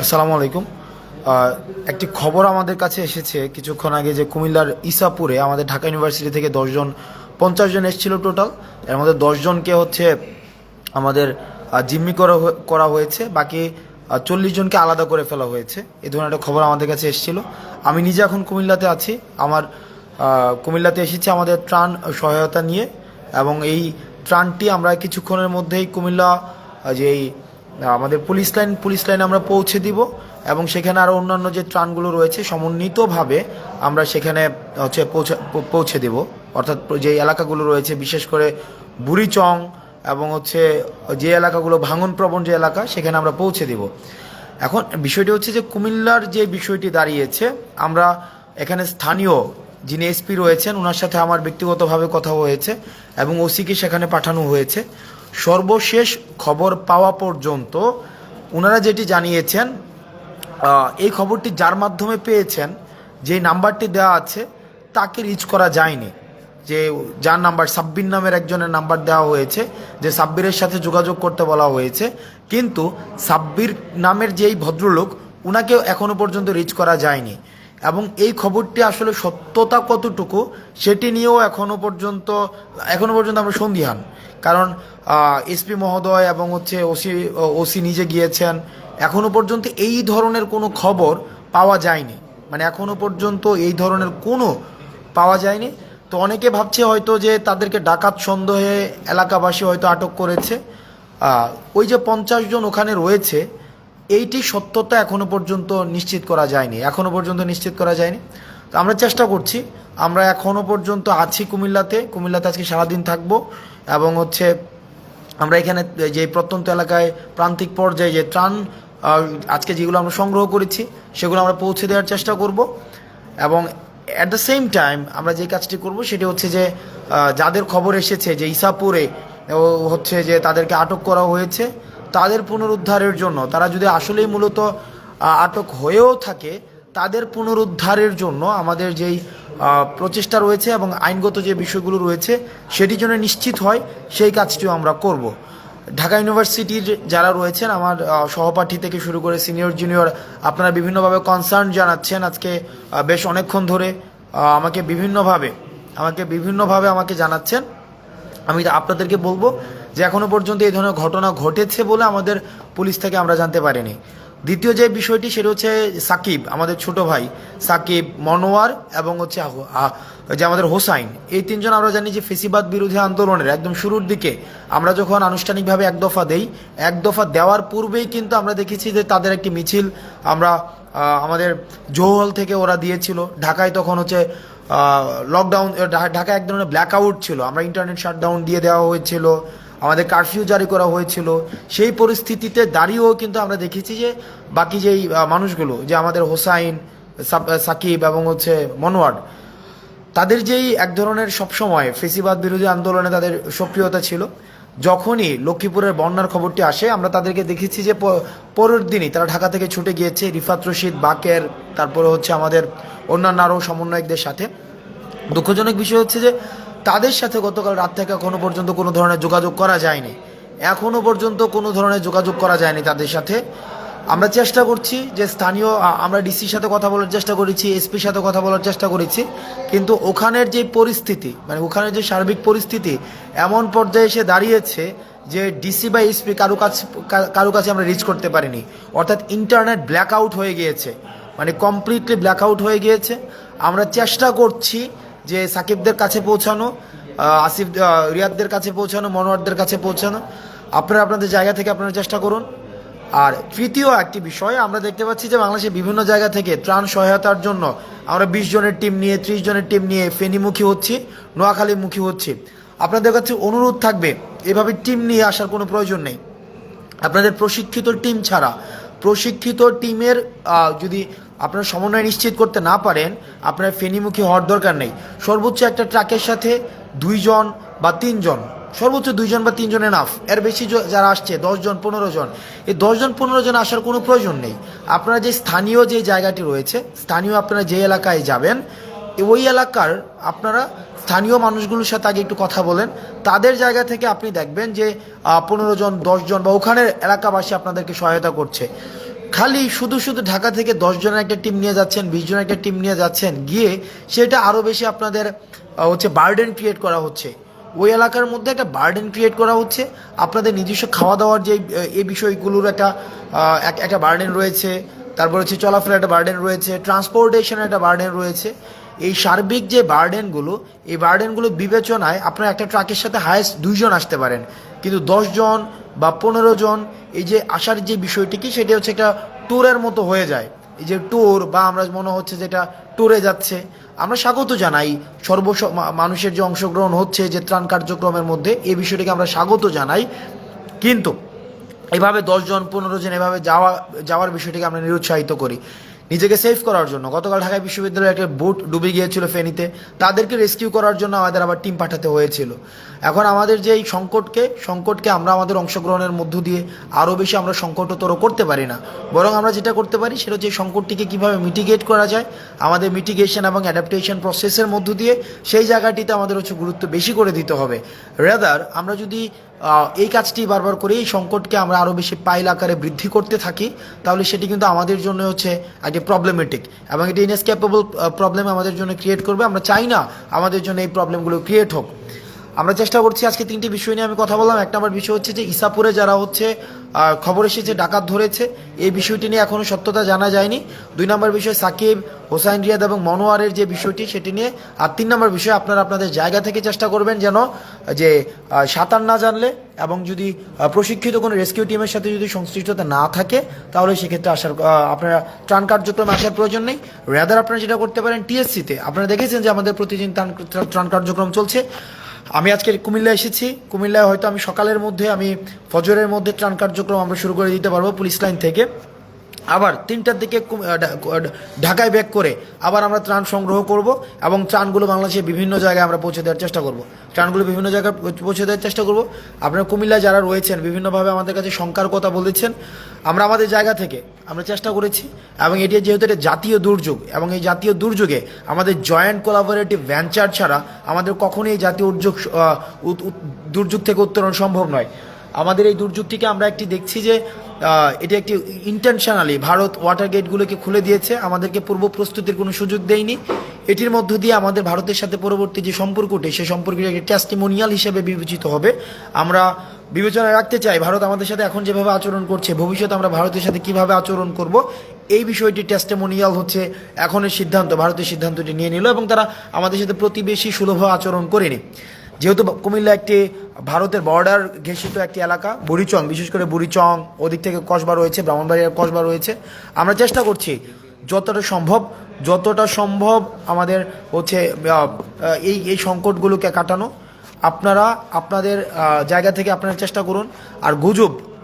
আসসালামু আলাইকুম। একটি খবর আমাদের কাছে এসেছে কিছুক্ষণ আগে যে কুমিল্লার ইসাপুরে আমাদের ঢাকা ইউনিভার্সিটি থেকে 10 জন 50 জন এসেছিল টোটাল। এর মধ্যে 10 জনকে হচ্ছে আমাদের জিম্মি করা হয়েছে, বাকি 40 জনকে আলাদা করে ফেলা হয়েছে। এই ধরনের একটা খবর আমাদের কাছে এসেছিল। আমি নিজে এখন কুমিল্লাতে আছি। আমার কুমিল্লাতে এসেছি আমাদের ত্রাণ সহায়তা নিয়ে, এবং এই ত্রাণটি আমরা কিছুক্ষণের মধ্যেই কুমিল্লা যেই আমাদের পুলিশ লাইন আমরা পৌঁছে দিব, এবং সেখানে আরও অন্যান্য যে ত্রাণগুলো রয়েছে সমন্বিতভাবে আমরা সেখানে হচ্ছে পৌঁছে দেব। অর্থাৎ যে এলাকাগুলো রয়েছে বিশেষ করে বুড়িচং এবং হচ্ছে যে এলাকাগুলো ভাঙনপ্রবণ যে এলাকা, সেখানে আমরা পৌঁছে দেব। এখন বিষয়টি হচ্ছে যে কুমিল্লার যে বিষয়টি দাঁড়িয়েছে, আমরা এখানে স্থানীয় যিনি এসপি রয়েছেন ওনার সাথে আমার ব্যক্তিগতভাবে কথা হয়েছে এবং ওসিকে সেখানে পাঠানো হয়েছে। সর্বশেষ খবর পাওয়া পর্যন্ত ওনারা যেটি জানিয়েছেন, এই খবরটি যার মাধ্যমে পেয়েছেন, যে নাম্বারটি দেওয়া আছে তাকে রিচ করা যায়নি। যে যার নাম্বার সাব্বির নামের একজনের নাম্বার দেওয়া হয়েছে, যে সাব্বিরের সাথে যোগাযোগ করতে বলা হয়েছে, কিন্তু সাব্বির নামের যেই ভদ্রলোক ওনাকেও এখনও পর্যন্ত রিচ করা যায়নি। এবং এই খবরটি আসলে সত্যতা কতটুকু সেটি নিয়েও এখনও পর্যন্ত আমরা সন্দিহান। কারণ এসপি মহোদয় এবং হচ্ছে ওসি নিজে গিয়েছেন, এখনও পর্যন্ত এই ধরনের কোনো খবর পাওয়া যায়নি। মানে এখনও পর্যন্ত এই ধরনের কোনো পাওয়া যায়নি। তো অনেকে ভাবছে হয়তো যে তাদেরকে ডাকাত সন্দেহে এলাকাবাসী হয়তো আটক করেছে। ওই যে 50 জন ওখানে রয়েছে, এইটি সত্যতা এখনও পর্যন্ত নিশ্চিত করা যায়নি। তো আমরা চেষ্টা করছি। আমরা এখনও পর্যন্ত আছি কুমিল্লাতে আজকে সারাদিন থাকবো, এবং হচ্ছে আমরা এখানে যে প্রত্যন্ত এলাকায় প্রান্তিক পর্যায়ে যে ত্রাণ আজকে যেগুলো আমরা সংগ্রহ করেছি সেগুলো আমরা পৌঁছে দেওয়ার চেষ্টা করব। এবং অ্যাট দ্য সেম টাইম আমরা যে কাজটি করব সেটি হচ্ছে যে যাদের খবর এসেছে যে ইসাপুরে হচ্ছে যে তাদেরকে আটক করা হয়েছে, তাদের পুনরুদ্ধারের জন্য, তারা যদি আসলেই মূলত আটক হয়েও থাকে, তাদের পুনরুদ্ধারের জন্য আমাদের যেই প্রচেষ্টা রয়েছে এবং আইনগত যে বিষয়গুলো রয়েছে সেটি যেন নিশ্চিত হয়, সেই কাজটিও আমরা করব। ঢাকা ইউনিভার্সিটির যারা রয়েছেন, আমার সহপাঠী থেকে শুরু করে সিনিয়র জুনিয়র, আপনারা বিভিন্নভাবে কনসার্ন জানাচ্ছেন আজকে বেশ অনেকক্ষণ ধরে আমাকে বিভিন্নভাবে আমাকে জানাচ্ছেন। আমি আপনাদেরকে বলবো যে এখনও পর্যন্ত এই ধরনের ঘটনা ঘটেছে বলে আমাদের পুলিশ থেকে আমরা জানতে পারিনি। দ্বিতীয় যে বিষয়টি সেটা হচ্ছে সাকিব, আমাদের ছোট ভাই সাকিব, মনোয়ার এবং হচ্ছে যে আমাদের হোসাইন, এই তিনজন আমরা জানি যে ফেসিবাদ বিরোধী আন্দোলনের একদম শুরুর দিকে আমরা যখন আনুষ্ঠানিকভাবে এক দফা দেওয়ার পূর্বেই কিন্তু আমরা দেখেছি যে তাদের একটি মিছিল আমরা আমাদের জৌহল থেকে ওরা দিয়েছিল। ঢাকায় তখন হচ্ছে লকডাউন, ঢাকায় এক ধরনের ব্ল্যাক আউট ছিল, আমরা ইন্টারনেট শাটডাউন দিয়ে দেওয়া হয়েছিল, আমাদের কারফিউ জারি করা হয়েছিল। সেই পরিস্থিতিতে দাঁড়িয়েও কিন্তু আমরা দেখেছি যে বাকি যেই মানুষগুলো, যে আমাদের হোসাইন, সাকিব এবং হচ্ছে মনোয়ার, তাদের যেই এক ধরনের সবসময় ফেসিবাদ বিরোধী আন্দোলনে তাদের সক্রিয়তা ছিল। যখনই লক্ষ্মীপুরের বন্যার খবরটি আসে, আমরা তাদেরকে দেখেছি যে পরের দিনই তারা ঢাকা থেকে ছুটে গিয়েছে রিফাত রশিদ, বাকের, তারপরে হচ্ছে আমাদের অন্যান্য আরও সমন্বয়কদের সাথে। দুঃখজনক বিষয় হচ্ছে যে তাদের সাথে গতকাল রাত থেকে এখনও পর্যন্ত কোনো ধরনের যোগাযোগ করা যায়নি তাদের সাথে। আমরা চেষ্টা করছি যে স্থানীয়, আমরা ডিসির সাথে কথা বলার চেষ্টা করেছি, এসপির সাথে কথা বলার চেষ্টা করেছি, কিন্তু ওখানের যে পরিস্থিতি, মানে ওখানের যে সার্বিক পরিস্থিতি এমন পর্যায়ে এসে দাঁড়িয়েছে যে ডিসি বা এসপি কারো কাছে আমরা রিচ করতে পারিনি। অর্থাৎ ইন্টারনেট ব্ল্যাক আউট হয়ে গিয়েছে, মানে কমপ্লিটলি ব্ল্যাক আউট হয়ে গিয়েছে। আমরা চেষ্টা করছি যে সাকিবদের কাছে পৌঁছানো, রিয়াদদের কাছে পৌঁছানো, মনোয়ারদের কাছে পৌঁছানো। আপনারা আপনাদের জায়গা থেকে আপনারা চেষ্টা করুন। আর তৃতীয় একটি বিষয়, আমরা দেখতে পাচ্ছি যে বাংলাদেশের বিভিন্ন জায়গা থেকে ত্রাণ সহায়তার জন্য আমরা 20 জনের টিম নিয়ে, 30 জনের টিম নিয়ে ফেনীমুখী হচ্ছি, নোয়াখালীমুখী হচ্ছি। আপনাদের কাছে অনুরোধ থাকবে, এভাবে টিম নিয়ে আসার কোনো প্রয়োজন নেই। আপনাদের প্রশিক্ষিত টিম ছাড়া, প্রশিক্ষিত টিমের যদি আপনারা সমন্বয় নিশ্চিত করতে না পারেন, আপনার ফেনীমুখী হওয়ার দরকার নেই। সর্বোচ্চ একটা ট্রাকের সাথে 2 জন বা 3 জন, সর্বোচ্চ 2 জন বা 3 জন এনাফ। এর বেশি যারা আসছে 10 জন 15 জন, এই 10 জন 15 জন আসার কোনো প্রয়োজন নেই। আপনারা যে স্থানীয় যে জায়গাটি রয়েছে, আপনারা যে এলাকায় যাবেন, ওই এলাকার আপনারা স্থানীয় মানুষগুলোর সাথে আগে একটু কথা বলেন। তাদের জায়গা থেকে আপনি দেখবেন যে 15 জন 10 জন বা ওখানের এলাকাবাসী আপনাদেরকে সহায়তা করছে। খালি শুধু শুধু ঢাকা থেকে 10 জনের একটা টিম নিয়ে যাচ্ছেন, 20 জনের একটা টিম নিয়ে যাচ্ছেন, গিয়ে সেটা আরও বেশি আপনাদের হচ্ছে বার্ডেন ক্রিয়েট করা হচ্ছে। ওই এলাকার মধ্যে একটা বার্ডেন ক্রিয়েট করা হচ্ছে। আপনাদের নিজস্ব খাওয়া দাওয়ার যে এই বিষয়গুলোর একটা বার্ডেন রয়েছে, তারপর হচ্ছে চলাফেরার একটা বার্ডেন রয়েছে, ট্রান্সপোর্টেশনের একটা বার্ডেন রয়েছে। এই সার্বিক যে বার্ডেনগুলো, এই বার্ডেনগুলো বিবেচনায় আপনার একটা ট্রাকের সাথে হায়েস্ট 2 জন আসতে পারেন, কিন্তু 10 জন বা 15 জন এই যে আসার যে বিষয়টি কি, সেটা হচ্ছে একটা ট্যুরের মতো হয়ে যায়। এই যে ট্যুর বা আমরা মনে হচ্ছে যেটা ট্যুরে যাচ্ছে, আমরা স্বাগত জানাই মানুষের যে অংশগ্রহণ হচ্ছে যে ত্রাণ কার্যক্রমের মধ্যে, এই বিষয়টিকে আমরা স্বাগত জানাই। কিন্তু এভাবে 10 জন 15 জন এভাবে যাওয়ার বিষয়টিকে আমরা নিরুৎসাহিত করি নিজেকে সেভ করার জন্য। গতকাল ঢাকা বিশ্ববিদ্যালয়ে একটা বোট ডুবে গিয়েছিল ফেনীতে, তাদেরকে রেস্কিউ করার জন্য আমাদের আবার টিম পাঠাতে হয়েছিল। এখন আমাদের যে এই সংকটকে আমরা আমাদের অংশগ্রহণের মধ্য দিয়ে আরও বেশি আমরা সংকটতর করতে পারি না, বরং আমরা যেটা করতে পারি সেটা হচ্ছে এই সংকটটিকে কীভাবে মিটিগেট করা যায়। আমাদের মিটিগেশন এবং অ্যাডাপ্টেশন প্রসেসের মধ্য দিয়ে সেই জায়গাটিতে আমাদের হচ্ছে গুরুত্ব বেশি করে দিতে হবে। রেদার আমরা যদি এই কাজটি বারবার করে এই সংকটকে আমরা আরও বেশি পাইল আকারে বৃদ্ধি করতে থাকি, তাহলে সেটি কিন্তু আমাদের জন্য হচ্ছে একটি প্রবলেমেটিক এবং এটি ইনএসকেপেবল প্রবলেম আমাদের জন্য ক্রিয়েট করবে। আমরা চাই না আমাদের জন্য এই প্রবলেমগুলো ক্রিয়েট হোক। আমরা চেষ্টা করছি, আজকে 3টি বিষয় নিয়ে আমি কথা বললাম। 1 নম্বর বিষয় হচ্ছে যে ইসাপুরে যারা হচ্ছে খবর এসেছে ডাকাত ধরেছে, এই বিষয়টি নিয়ে এখনও সত্যতা জানা যায়নি। 2 নম্বর বিষয় সাকিব, হোসাইন রিয়াদ এবং মনোয়ারের যে বিষয়টি সেটি নিয়ে। আর 3 নম্বর বিষয় আপনারা আপনাদের জায়গা থেকে চেষ্টা করবেন যেন যে সাঁতার না জানলে এবং যদি প্রশিক্ষিত কোনো রেস্কিউ টিমের সাথে যদি সংশ্লিষ্টতা না থাকে, তাহলে সেক্ষেত্রে আপনারা ত্রাণ কার্যক্রমে আসার প্রয়োজন নেই। রেদার আপনারা যেটা করতে পারেন, টিএসসিতে আপনারা দেখেছেন যে আমাদের প্রতিদিন ত্রাণ কার্যক্রম চলছে। আমি আজকে কুমিল্লা এসেছি, কুমিল্লায় হয়তো আমি সকালের মধ্যে ফজরের মধ্যে ত্রাণ কার্যক্রম আমরা শুরু করে দিতে পারবো পুলিশ লাইন থেকে। আবার 3টার দিকে ঢাকায় ব্যাক করে আবার আমরা ত্রাণ সংগ্রহ করব এবং ত্রাণগুলো বাংলাদেশের বিভিন্ন জায়গায় আমরা পৌঁছে দেওয়ার চেষ্টা করব। ত্রাণগুলো বিভিন্ন জায়গায় পৌঁছে দেওয়ার চেষ্টা করব। আপনারা কুমিল্লায় যারা রয়েছেন বিভিন্নভাবে আমাদের কাছে শঙ্কার কথা বলেছেন, আমরা আমাদের জায়গা থেকে আমরা চেষ্টা করেছি। এবং এটি যেহেতু এটা জাতীয় দুর্যোগ, এবং এই জাতীয় দুর্যোগে আমাদের জয়েন্ট কোলাবোরেটিভ ভেঞ্চার ছাড়া আমাদের কখনোই এই জাতীয় দুর্যোগ থেকে উত্তরণ সম্ভব নয়। আমাদের এই দুর্যোগটিকে আমরা দেখছি যে এটি একটি ইন্টেনশনালি ভারত ওয়াটার গেটগুলোকে খুলে দিয়েছে, আমাদেরকে পূর্ব প্রস্তুতির কোনো সুযোগ দেয়নি। এটির মধ্য দিয়ে আমাদের ভারতের সাথে পরবর্তী যে সম্পর্কটি, সেই সম্পর্কটি একটি টেস্টিমোনিয়াল হিসেবে বিবেচিত হবে। আমরা বিবেচনায় রাখতে চাই ভারত আমাদের সাথে এখন যেভাবে আচরণ করছে, ভবিষ্যতে আমরা ভারতের সাথে কিভাবে আচরণ করব, এই বিষয়টি টেস্টিমোনিয়াল হচ্ছে এখনের সিদ্ধান্ত। ভারতের সিদ্ধান্তটি নিয়ে নিল এবং তারা আমাদের সাথে প্রতিবেশী সুলভ আচরণ করেনি। যেহেতু কুমিল্লা একটি ভারতের বর্ডার ঘেঁষিত একটি এলাকা, বুড়িচং, বিশেষ করে বুড়িচং, ওদিক থেকে কসবা রয়েছে, ব্রাহ্মণবাড়িয়ার কসবা রয়েছে, আমরা চেষ্টা করছি যতটা সম্ভব আমাদের হচ্ছে এই সংকটগুলোকে কাটানো। আপনারা আপনাদের জায়গা থেকে আপনারা চেষ্টা করুন। আর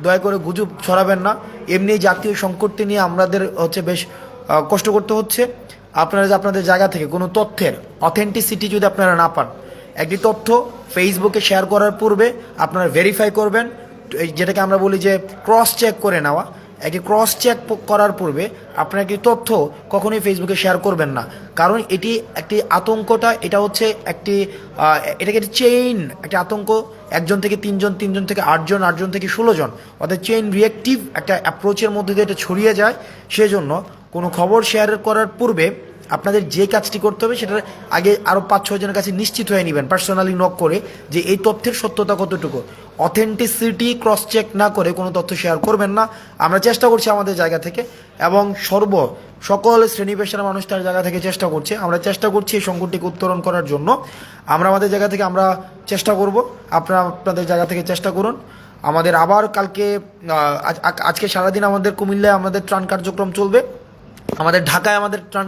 দয়া করে গুজব ছড়াবেন না। এমনি জাতীয় সংকটটি নিয়ে আমাদের হচ্ছে বেশ কষ্ট করতে হচ্ছে। আপনারা যে আপনাদের জায়গা থেকে কোনো তথ্যের অথেন্টিসিটি যদি আপনারা না পান, একটি তথ্য ফেসবুকে শেয়ার করার পূর্বে আপনারা ভেরিফাই করবেন, যেটাকে আমরা বলি যে ক্রস চেক করে নেওয়া। একটি ক্রস চেক করার পূর্বে আপনারা একটি তথ্য কখনোই ফেসবুকে শেয়ার করবেন না, কারণ এটি একটি আতঙ্কটা, এটাকে একটি চেইন, একটি আতঙ্ক। 1 জন থেকে 3 জন, 3 জন থেকে 8 জন, 8 জন থেকে 16 জন, অর্থাৎ চেইন রিয়েক্টিভ একটা অ্যাপ্রোচের মধ্যে দিয়ে এটা ছড়িয়ে যায়। সেজন্য কোনো খবর শেয়ার করার পূর্বে আপনাদের যে কাজটি করতে হবে সেটার আগে আরও 5-6 জনের কাছে নিশ্চিত হয়ে নেবেন, পার্সোনালি নক করে, যে এই তথ্যের সত্যতা কতটুকু। অথেন্টিসিটি ক্রস চেক না করে কোনো তথ্য শেয়ার করবেন না। আমরা চেষ্টা করছি আমাদের জায়গা থেকে, এবং সকল শ্রেণী পেশার মানুষ তার জায়গা থেকে চেষ্টা করছে। আমরা চেষ্টা করছি এই সংকটটিকে উত্তরণ করার জন্য। আমরা আমাদের জায়গা থেকে আমরা চেষ্টা করব, আপনারা আপনাদের জায়গা থেকে চেষ্টা করুন। আমাদের আবার কালকে আজকে সারাদিন আমাদের কুমিল্লায় আমাদের ত্রাণ কার্যক্রম চলবে, আমাদের ঢাকায় আমাদের ত্রাণ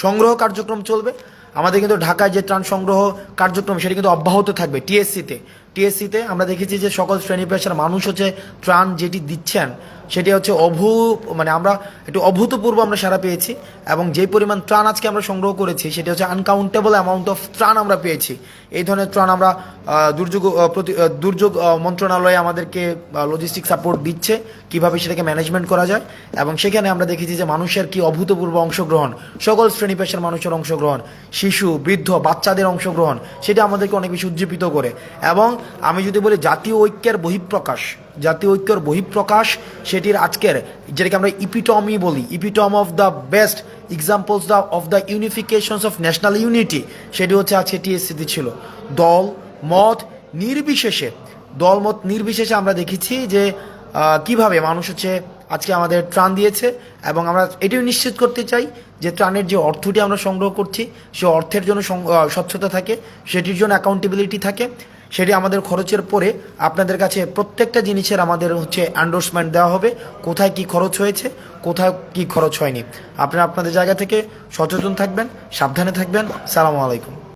সংগ্রহ কার্যক্রম চলবে। আমাদের কিন্তু ঢাকায় যে ত্রাণ সংগ্রহ কার্যক্রম সেটা কিন্তু অব্যাহত থাকবে। টিএসসিতে আমরা দেখেছি যে সকল শ্রেণী পেশার মানুষ হচ্ছে ত্রাণ যেটি দিচ্ছেন সেটি হচ্ছে আমরা একটু অভূতপূর্ব আমরা সাড়া পেয়েছি, এবং যে পরিমাণ ত্রাণ আজকে আমরা সংগ্রহ করেছি সেটি হচ্ছে আনকাউন্টেবল অ্যামাউন্ট অফ ত্রাণ আমরা পেয়েছি। এই ধরনের ত্রাণ আমরা দুর্যোগ মন্ত্রণালয়ে আমাদেরকে লজিস্টিক সাপোর্ট দিচ্ছে কিভাবে সেটাকে ম্যানেজমেন্ট করা যায়, এবং সেখানে আমরা দেখেছি যে মানুষের কি অভূতপূর্ব অংশগ্রহণ, সকল শ্রেণী পেশার মানুষের অংশগ্রহণ, শিশু, বৃদ্ধ, বাচ্চাদের অংশগ্রহণ, সেটা আমাদেরকে অনেক বেশি উজ্জীবিত করে। এবং আমি যদি বলি জাতীয় ঐক্যের বহিঃপ্রকাশ, জাতীয় ঐক্যর বহিঃপ্রকাশ, সেটির আজকের যেটাকে আমরা ইপিটমি বলি, ইপিটম of the best examples of the ইউনিফিকেশনস of national unity, সেটি হচ্ছে আজকে টিএসসিতে ছিল। দল মত নির্বিশেষে আমরা দেখেছি যে কিভাবে মানুষ হচ্ছে আজকে আমাদের ত্রাণ দিয়েছে, এবং আমরা এটিও নিশ্চিত করতে চাই যে ত্রাণের যে অর্থটি আমরা সংগ্রহ করছি সে অর্থের জন্য স্বচ্ছতা থাকে, সেটির জন্য অ্যাকাউন্টেবিলিটি থাকে, সেটি আমাদের খরচের পরে আপনাদের কাছে প্রত্যেকটা জিনিসের আমাদের হচ্ছে এন্ডোর্সমেন্ট দেওয়া হবে, কোথায় কি খরচ হয়েছে, কোথায় কি খরচ হয়নি। আপনারা আপনাদের জায়গা থেকে সচেতন থাকবেন, সাবধানে থাকবেন। সালামু আলাইকুম।